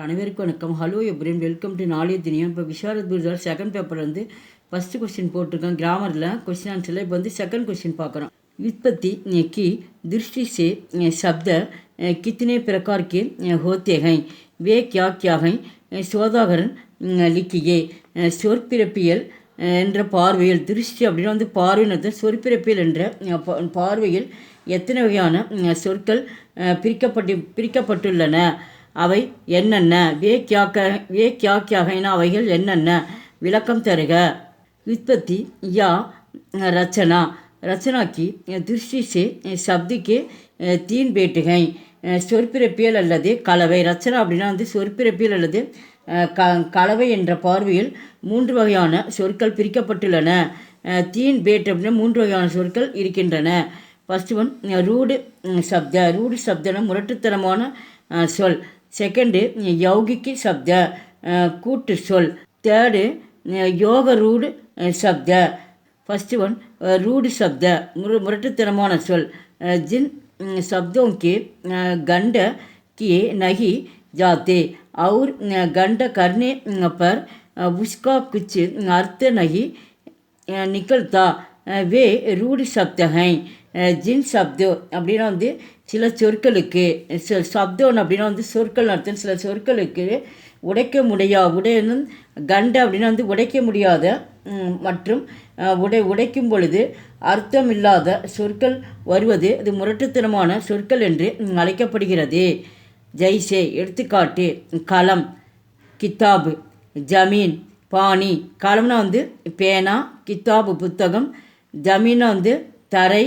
அனைவருக்கும் வணக்கம். Hello எப்ரின், welcome to நாளைய தினியம். இப்போ விஷாரத் குருஜார் செகண்ட் பேப்பர் வந்து ஃபஸ்ட்டு கொஸ்டின் போட்டிருக்கோம். கிராமரில் கொஸ்டின் ஆன்சரில் இப்போ வந்து செகண்ட் கொஸ்டின் பார்க்குறோம். व्युत्पत्ति की दृष्टि से शब्द कितने प्रकार के होते हैं, वे क्या क्या हैं, சோதாகரன் லிக்கியே. சொற்பிறப்பியல் என்ற பார்வையில், திருஷ்டி அப்படின்னா வந்து பார்வையினத்தை, சொற்பிறப்பியல் என்ற பார்வையில் எத்தனை வகையான சொற்கள் பிரிக்கப்பட்டுள்ளன, அவை என்னென்ன, வே கியா கியாகைனா அவைகள் என்னென்ன, விளக்கம் தருக. व्युत्पत्ति या रचना. रचना की दृष्टि से शब्द के तीन भेट हैं. சொற்பிறப்பியல் அல்லது கலவை. ரச்சனா அப்படின்னா வந்து சொற்பிறப்பியல் அல்லது கலவை என்ற பார்வையில் மூன்று வகையான சொற்கள் பிரிக்கப்பட்டுள்ளன. தீன் பேட் அப்படின்னா மூன்று வகையான சொற்கள் இருக்கின்றன. ஃபஸ்ட் ஒன் ரூடு சப்த. ரூடு சப்தன முரட்டுத்தனமான சொல். செகண்டு யௌகிக்கு சப்த, கூட்டு சொல். தேர்டு யோக ரூடு சப்த. फर्स्ट वन रूढ़ शब्द, मुरटतनमान सोल. जिन शब्दों के गंड किए नहीं जाते और गंड करने पर उसका कुछ अर्थ नहीं निकलता, वे रूढ़ शब्द हैं. जिन शब्दों அப்படின்னா வந்து சில சொற்களுக்கு, சப்தம் அப்படின்னா வந்து சொற்கள் அர்த்தம். சில சொற்களுக்கு உடைக்கணும் கண்ட அப்படின்னா வந்து உடைக்க முடியாத மற்றும் உடைக்கும் பொழுது அர்த்தம் இல்லாத சொற்கள் வருவது அது முரட்டுத்தனமான சொற்கள் என்று அழைக்கப்படுகிறது. ஜெய்சே எடுத்துக்காட்டு, கலம், கித்தாபு, ஜமீன், பாணி. கலம்னா வந்து பேனா, கித்தாபு புத்தகம், ஜமீனா வந்து தரை,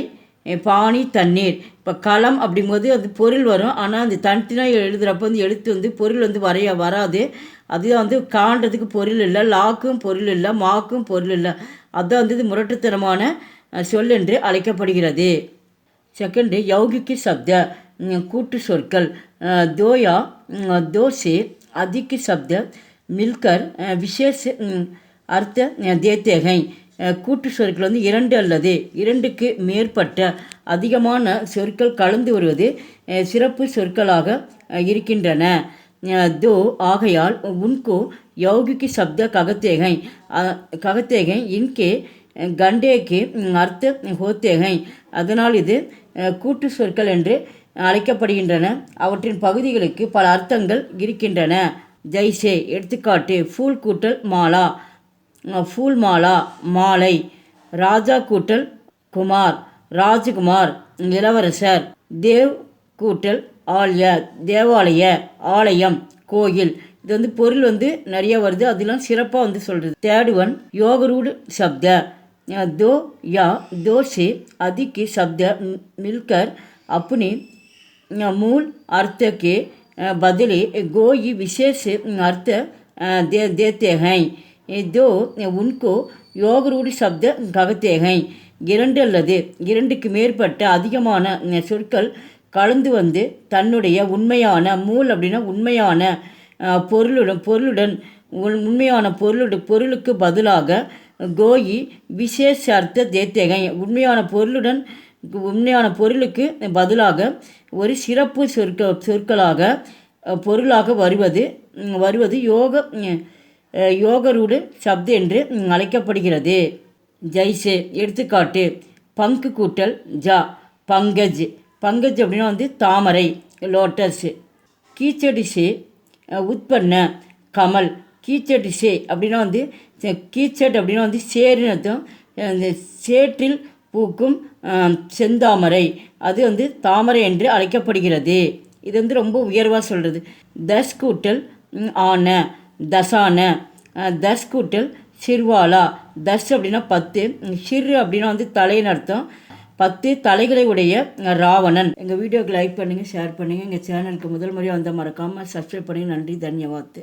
பாணி தண்ணீர். இப்போ களம் அப்படிங்கும்போது அது பொருள் வரும், ஆனால் அந்த தனித்தனியாக எழுதுகிறப்ப வந்து எழுத்து வந்து பொருள் வந்து வராது. அதுதான் வந்து காண்றதுக்கு பொருள் இல்லை, லாக்கும் பொருள் இல்லை, மாக்கும் பொருள் இல்லை. அதுதான் வந்து இது முரட்டுத்தனமான சொல் என்று அழைக்கப்படுகிறது. செகண்டு யௌகிக்கு சப்த, கூட்டு சொற்கள். தோயா தோசே அதிக்கு சப்த மில்கர் விசேஷ அர்த்த தேத்தேகை. கூட்டு சொற்கள் வந்து இரண்டு அல்லது இரண்டுக்கு மேற்பட்ட அதிகமான சொற்கள் கலந்து வருவது சிறப்பு சொற்களாக இருக்கின்றன. दो ஆகையால் उनको यौगिक शब्द कहते हैं इनके गंडे के अर्थ होते हैं. அதனால் இது கூட்டு சொற்கள் என்று அழைக்கப்படுகின்றன. அவற்றின் பகுதிகளுக்கு பல அர்த்தங்கள் இருக்கின்றன. ஜெய்சே எடுத்துக்காட்டு, ஃபூல் கூட்டல் மாலா, ஃபூல் மாலா மாலை. ராஜா கூட்டல் குமார், ராஜகுமார் இளவரசர். தேவ் கூட்டல் ஆலய, தேவாலய, ஆலயம், கோயில். இது வந்து பொருள் வந்து நிறைய வருது, அதெல்லாம் சிறப்பாக வந்து சொல்கிறது. தேர்ட் ஒன் யோகரூடு சப்த. दो या दो से अधिक शब्द मिलकर अपने मूल अर्थ के बदले कोई विशेष अर्थ देते हैं. दो उनको யோகரூடு சப்த कहते हैं. இரண்டு அல்லது இரண்டுக்கு மேற்பட்ட அதிகமான சொற்கள் கலந்து வந்து தன்னுடைய உண்மையான மூல் அப்படின்னா உண்மையான பொருளுடன் உண்மையான பொருளுக்கு பதிலாக கோயி விசேஷ அர்த்த தேத்தேகை. உண்மையான பொருளுக்கு பதிலாக ஒரு சிறப்பு சொற்களாக பொருளாக வருவது யோகரூடு சப்த என்று அழைக்கப்படுகிறது. ஜெய்சே எடுத்துக்காட்டு, பங்கு கூட்டல் ஜா பங்கஜ். பங்கஜ் அப்படின்னா வந்து தாமரை, லோட்டஸ். கீச்சடிசே உட்பண்ண கமல். கீச்சடிசே அப்படின்னா வந்து கீச்சட் அப்படின்னா வந்து சேருன்னு அர்த்தம். அந்த சேற்றில் பூக்கும் செந்தாமரை, அது வந்து தாமரை என்று அழைக்கப்படுகிறது. இது வந்து ரொம்ப உயர்வாக சொல்கிறது. தஸ் கூட்டல் ஆன தசான. தஸ் கூட்டல் சிர்வாலா. தஸ் அப்படின்னா 10, சிறு அப்படின்னா வந்து தலைன்னு அர்த்தம். 10 தலைகளை உடைய ராவணன். எங்கள் வீடியோக்கு லைக் பண்ணுங்கள், ஷேர் பண்ணுங்கள். எங்கள் சேனலுக்கு முதல் முறையாக வந்தால் மறக்காமல் சப்ஸ்கிரைப் பண்ணுங்கள். நன்றி, தன்யவாத்.